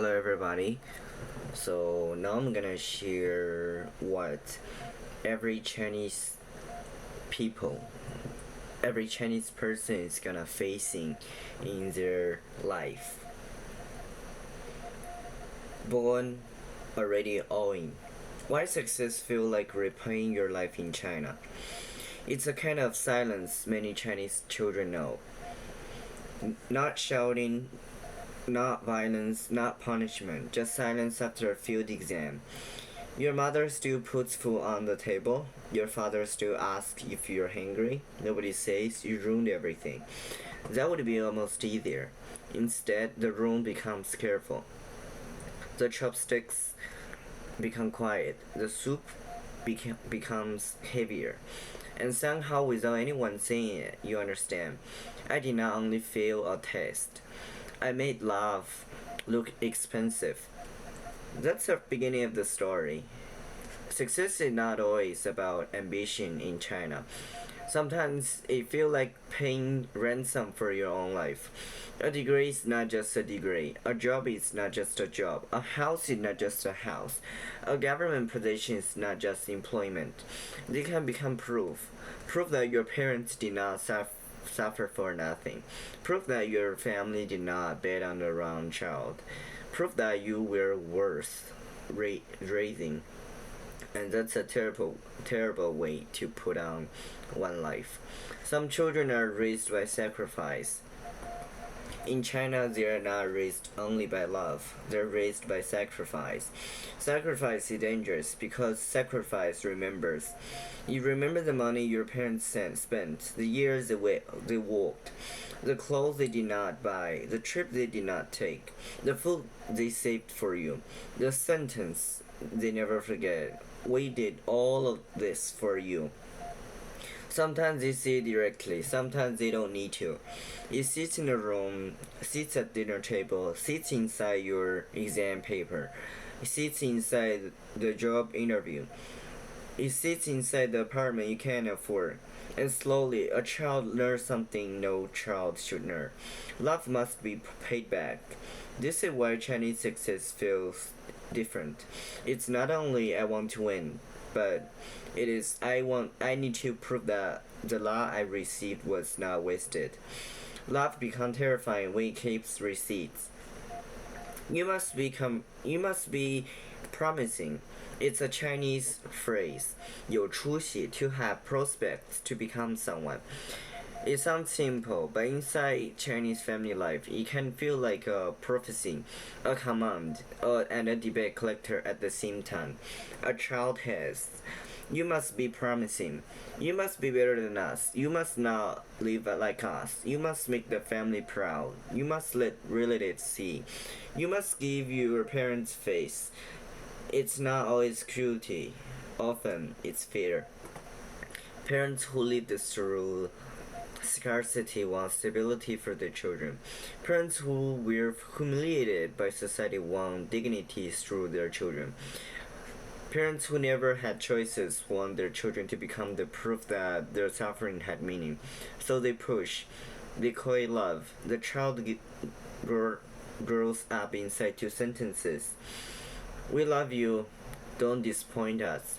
Hello everybody. So now I'm gonna share what every Chinese people, every Chinese person is gonna facing in their life. Born already owing. Why success feel like repaying your life in China? It's a kind of silence many Chinese children know. Not shouting, not violence, not punishment, just silence after a field exam. Your mother still puts food on the table. Your father still asks if you're hungry. Nobody says you ruined everything. That would be almost easier. Instead, the room becomes careful. The chopsticks become quiet. The soup becomes heavier. And somehow, without anyone saying it, you understand. I did not only fail a test, I made love look expensive. That's the beginning of the story. Success is not always about ambition in China. Sometimes it feels like paying ransom for your own life. A degree is not just a degree. A job is not just a job. A house is not just a house. A government position is not just employment. They can become proof. Proof that your parents did not suffer for nothing. Proof that your family did not bet on the wrong child. Proof that you were worth raising. And that's a terrible way to put on one life. Some children are raised by sacrifice. In China, they are not raised only by love, they're raised by sacrifice. Sacrifice is dangerous because sacrifice remembers. You remember the money your parents spent, the years they walked, the clothes they did not buy, the trip they did not take, the food they saved for you, the sentence they never forget. We did all of this for you. Sometimes they say directly, sometimes they don't need to. It sits in a room, sits at dinner table, sits inside your exam paper, it sits inside the job interview, it sits inside the apartment you can't afford. And slowly, a child learns something no child should learn. Love must be paid back. This is why Chinese success feels different. It's not only I want to win, but it is I need to prove that the love I received was not wasted. Love becomes terrifying when it keeps receipts. You must be promising. It's a Chinese phrase. 有出息 to have prospects to become someone. It sounds simple, but inside Chinese family life, it can feel like a prophecy, a command, and a debate collector at the same time. A child has. You must be promising. You must be better than us. You must not live like us. You must make the family proud. You must let relatives see. You must give your parents face. It's not always cruelty. Often it's fear. Parents who live through scarcity want stability for their children. Parents who were humiliated by society want dignity through their children. Parents who never had choices want their children to become the proof that their suffering had meaning. So they push. They call it love. The child grows up inside two sentences. We love you. Don't disappoint us.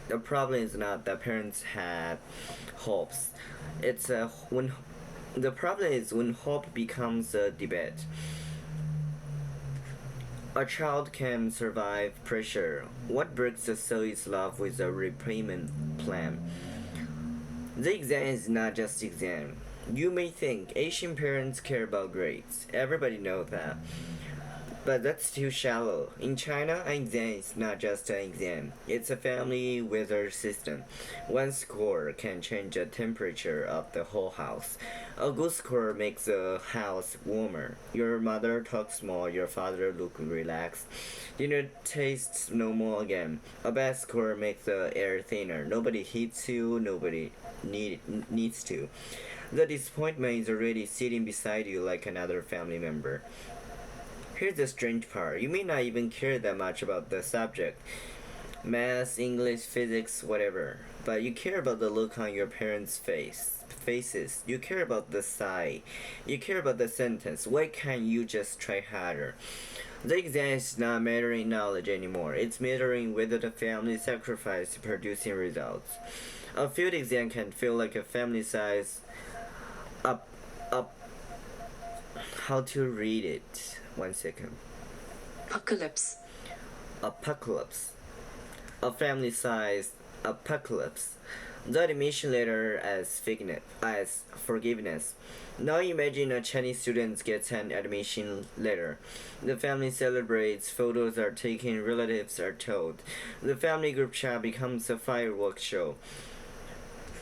The problem is not that parents had hopes. It's when the problem is when hope becomes a debate. A child can survive pressure. What breaks the soul is love with a repayment plan. The exam is not just exam. You may think Asian parents care about grades. Everybody knows that. But that's too shallow. In China, an exam is not just an exam. It's a family weather system. One score can change the temperature of the whole house. A good score makes the house warmer. Your mother talks more, your father looks relaxed. Dinner tastes normal again. A bad score makes the air thinner. Nobody hits you, nobody needs to. The disappointment is already sitting beside you like another family member. Here's the strange part. You may not even care that much about the subject. Math, English, physics, whatever. But you care about the look on your parents' faces. You care about the sigh. You care about the sentence. Why can't you just try harder? The exam is not measuring knowledge anymore. It's measuring whether the family sacrificed producing results. A field exam can feel like a family size up up how to read it. 1 second. Apocalypse. Apocalypse. A family sized apocalypse. The admission letter as forgiveness. Now imagine a Chinese student gets an admission letter. The family celebrates, photos are taken, relatives are told. The family group chat becomes a fireworks show.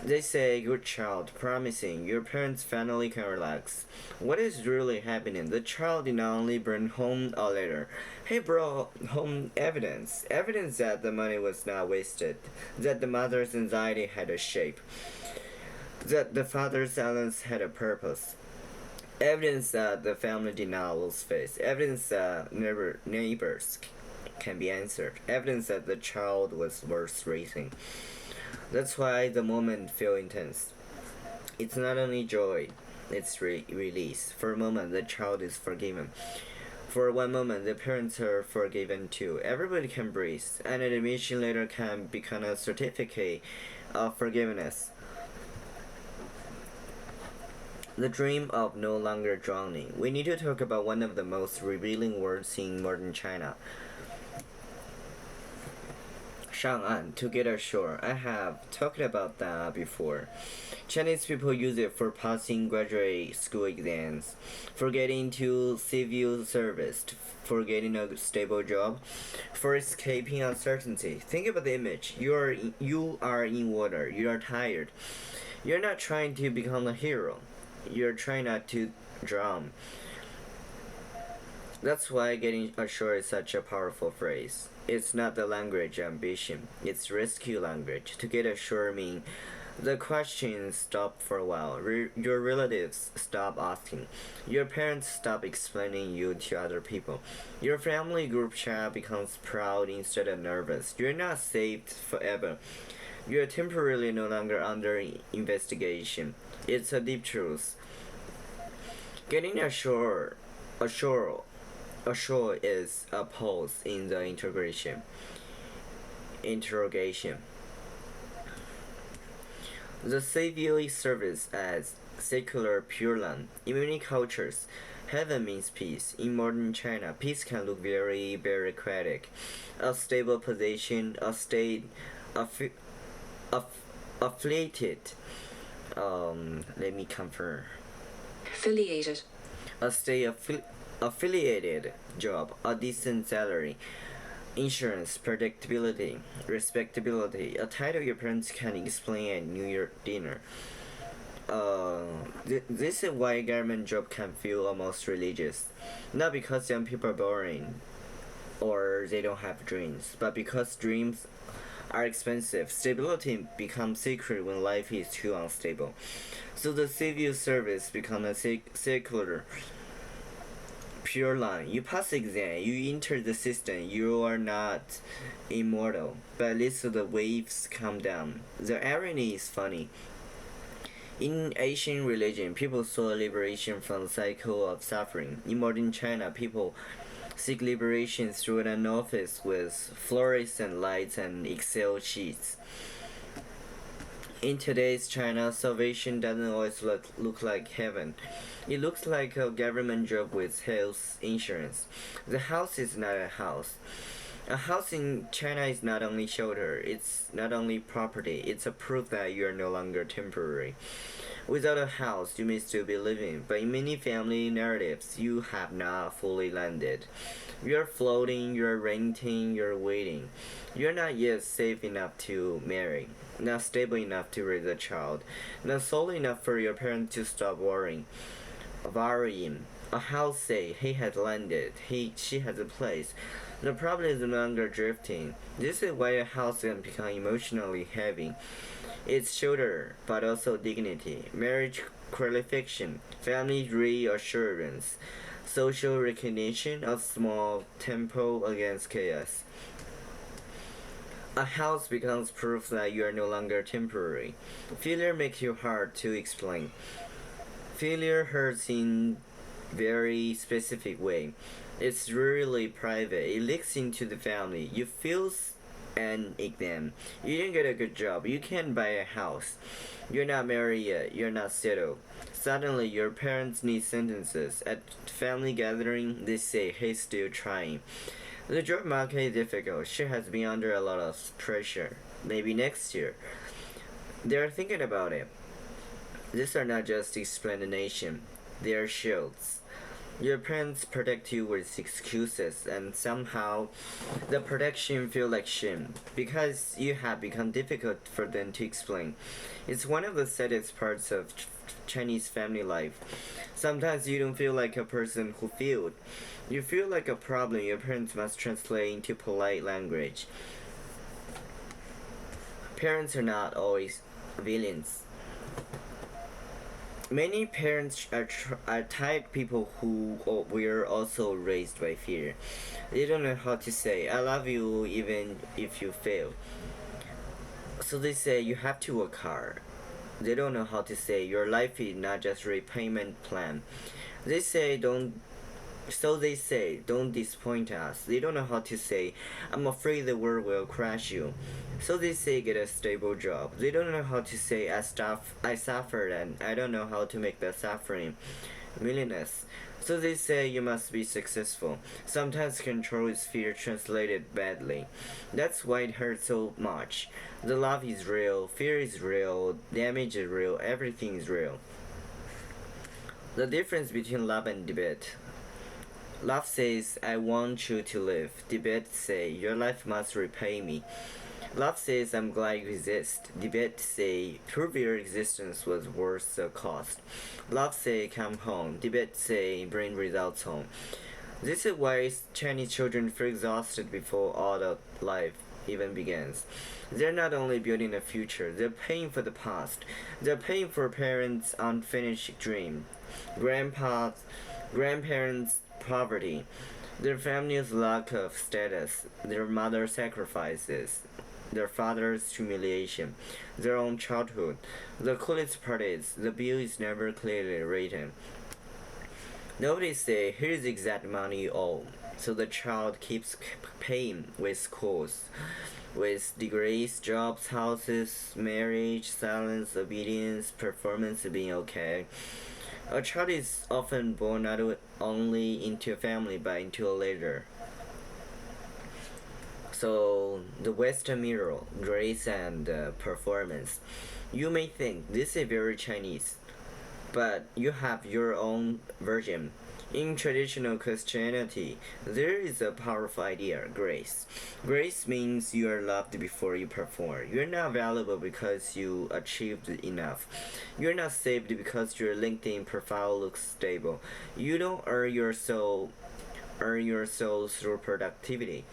They say, good child, promising, your parents finally can relax. What is really happening? The child did not only bring home a letter, he brought home evidence. Evidence that the money was not wasted, that the mother's anxiety had a shape, that the father's silence had a purpose. Evidence that the family did not lose face. Evidence that neighbors can be answered. Evidence that the child was worth raising. That's why the moment feels intense. It's not only joy, it's release. For a moment, the child is forgiven. For one moment, the parents are forgiven too. Everybody can breathe. An admission letter can become a certificate of forgiveness. The dream of no longer drowning. We need to talk about one of the most revealing words in modern China. 上岸, to get ashore. I have talked about that before. Chinese people use it for passing graduate school exams, for getting to civil service, for getting a stable job, for escaping uncertainty. Think about the image. You are in water. You are tired. You're not trying to become a hero. You're trying not to drown. That's why getting ashore is such a powerful phrase. It's not the language ambition, it's rescue language. To get ashore means the questions stop for a while. Your relatives stop asking. Your parents stop explaining you to other people. Your family group chat becomes proud instead of nervous. You're not saved forever. You're temporarily no longer under investigation. It's a deep truth. Getting ashore is a pause in the interrogation. The civil service as secular Pure Land. In many cultures, heaven means peace. In modern China, peace can look very bureaucratic. A stable position, a state affiliated. Let me confirm. Affiliated. A state affiliated job, a decent salary, insurance, predictability, respectability, a title your parents can explain at New Year dinner. This is why a government job can feel almost religious. Not because young people are boring or they don't have dreams, but because dreams are expensive. Stability becomes sacred when life is too unstable. So the civil service becomes a secular Pure Land. You pass the exam, you enter the system, you are not immortal, but at least the waves come down. The irony is funny. In Asian religion, people saw liberation from the cycle of suffering. In modern China, people seek liberation through an office with fluorescent lights and Excel sheets. In today's China, salvation doesn't always look like heaven. It looks like a government job with health insurance. The house is not a house. A house in China is not only shelter, it's not only property, it's a proof that you are no longer temporary. Without a house, you may still be living, but in many family narratives, you have not fully landed. You're floating, you're renting, you're waiting. You're not yet safe enough to marry, not stable enough to raise a child, not solid enough for your parents to stop worrying. A house say he has landed, she has a place. The problem is no longer drifting. This is why a house can become emotionally heavy. It's shelter, but also dignity, marriage qualification, family reassurance, social recognition, a small tempo against chaos. A house becomes proof that you are no longer temporary. Failure makes you hard to explain. Failure hurts in very specific way. It's really private. It leaks into the family. You feel an exam. You didn't get a good job. You can't buy a house. You're not married yet. You're not settled. Suddenly, your parents need sentences. At family gathering, they say, "Hey, still trying." The job market is difficult. She has been under a lot of pressure. Maybe next year. They're thinking about it. These are not just explanations. They are shields. Your parents protect you with excuses, and somehow the protection feels like shame because you have become difficult for them to explain. It's one of the saddest parts of Chinese family life. Sometimes you don't feel like a person who failed. You feel like a problem your parents must translate into polite language. Parents are not always villains. Many parents are type people who were also raised by fear. They don't know how to say "I love you" even if you fail. So they say you have to work hard. They don't know how to say your life is not just repayment plan. They say don't. So they say, "Don't disappoint us." They don't know how to say, "I'm afraid the world will crush you." So they say, "Get a stable job." They don't know how to say, I suffered and I don't know how to make the suffering meaningless." So they say, "You must be successful." Sometimes control is fear translated badly. That's why it hurts so much. The love is real, fear is real, damage is real, everything is real. The difference between love and debate. Love says, "I want you to live." Debate say, "Your life must repay me." Love says, "I'm glad you exist." Debate say, "Prove your existence was worth the cost." Love say, "Come home." Debate say, "Bring results home." This is why Chinese children feel exhausted before adult life even begins. They're not only building a future, they're paying for the past. They're paying for parents' unfinished dream, grandparents' poverty, their family's lack of status, their mother's sacrifices, their father's humiliation, their own childhood. The coolest part is, the bill is never clearly written. Nobody say, "Here's the exact money you owe." So the child keeps paying with schools, with degrees, jobs, houses, marriage, silence, obedience, performance being okay. A child is often born not only into a family but into a leader. So the Western mirror, grace and performance. You may think this is very Chinese, but you have your own version. In traditional Christianity, there is a powerful idea, grace. Grace means you are loved before you perform. You're not valuable because you achieved enough. You're not saved because your LinkedIn profile looks stable. You don't earn your soul through productivity.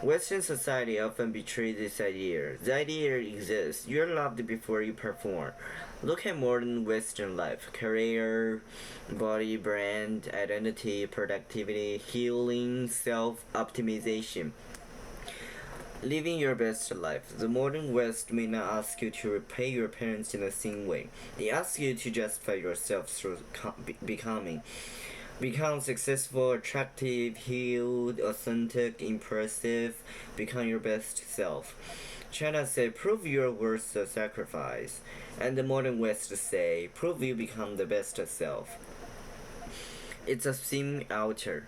Western society often betrays this idea. The idea exists. You're loved before you perform. Look at modern Western life: career, body, brand, identity, productivity, healing, self optimization. Living your best life. The modern West may not ask you to repay your parents in the same way. They ask you to justify yourself through becoming. Become successful, attractive, healed, authentic, impressive. Become your best self. China say, "Prove you're worth the sacrifice." And the modern West say, "Prove you become the best self." It's a thin outer.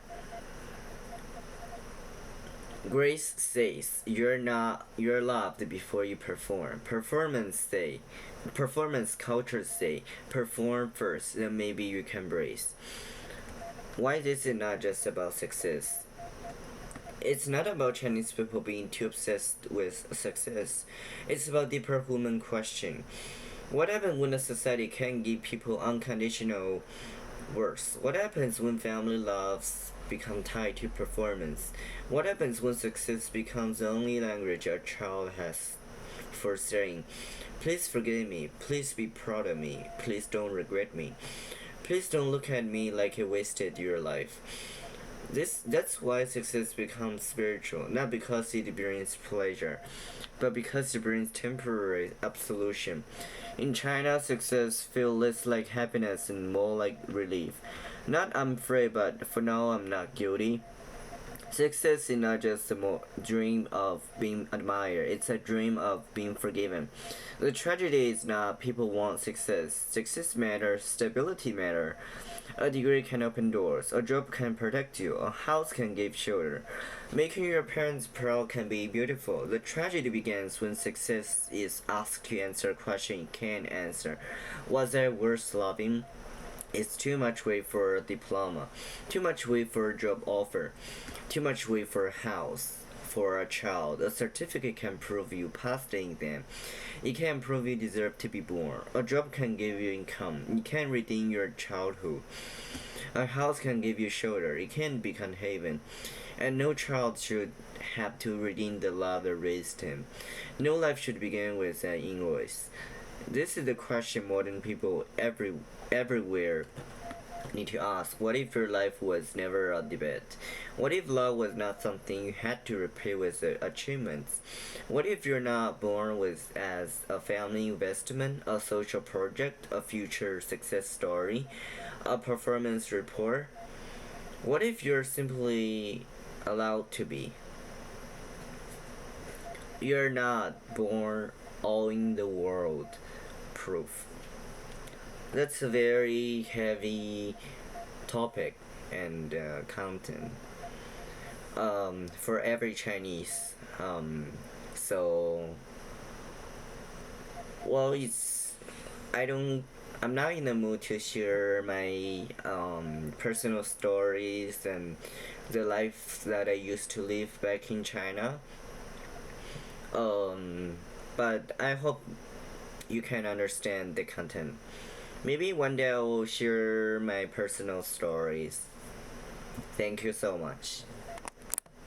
Grace says, you're loved before you perform. Performance culture say, "Perform first, then maybe you can brace." Why this is not just about success. It's not about Chinese people being too obsessed with success. It's about deeper human question. What happens when a society can give people unconditional worth? What happens when family loves become tied to performance? What happens when success becomes the only language a child has for saying, "Please forgive me, please be proud of me, please don't regret me. Please don't look at me like I wasted your life." That's why success becomes spiritual, not because it brings pleasure, but because it brings temporary absolution. In China, success feels less like happiness and more like relief. Not I'm free, but for now I'm not guilty. Success is not just a dream of being admired, it's a dream of being forgiven. The tragedy is not people want success. Success matters, stability matters. A degree can open doors, a job can protect you, a house can give shelter. Making your parents proud can be beautiful. The tragedy begins when success is asked to answer a question you can't answer. Was I worth loving? It's too much wait for a diploma, too much wait for a job offer, too much wait for a house. For a child, a certificate can prove you passed the exam. It can prove you deserve to be born. A job can give you income. It can redeem your childhood. A house can give you shelter. It can become heaven. And no child should have to redeem the love that raised him. No life should begin with an invoice. This is the question modern people everywhere need to ask. What if your life was never a debate? What if love was not something you had to repay with achievements? What if you're not born with as a family investment, a social project, a future success story, a performance report? What if you're simply allowed to be? You're not born owing the world. Proof. That's a very heavy topic and content for every Chinese. So, well, I don't. I'm not in the mood to share my personal stories and the life that I used to live back in China. But I hope you can understand the content. Maybe one day I will share my personal stories. Thank you so much.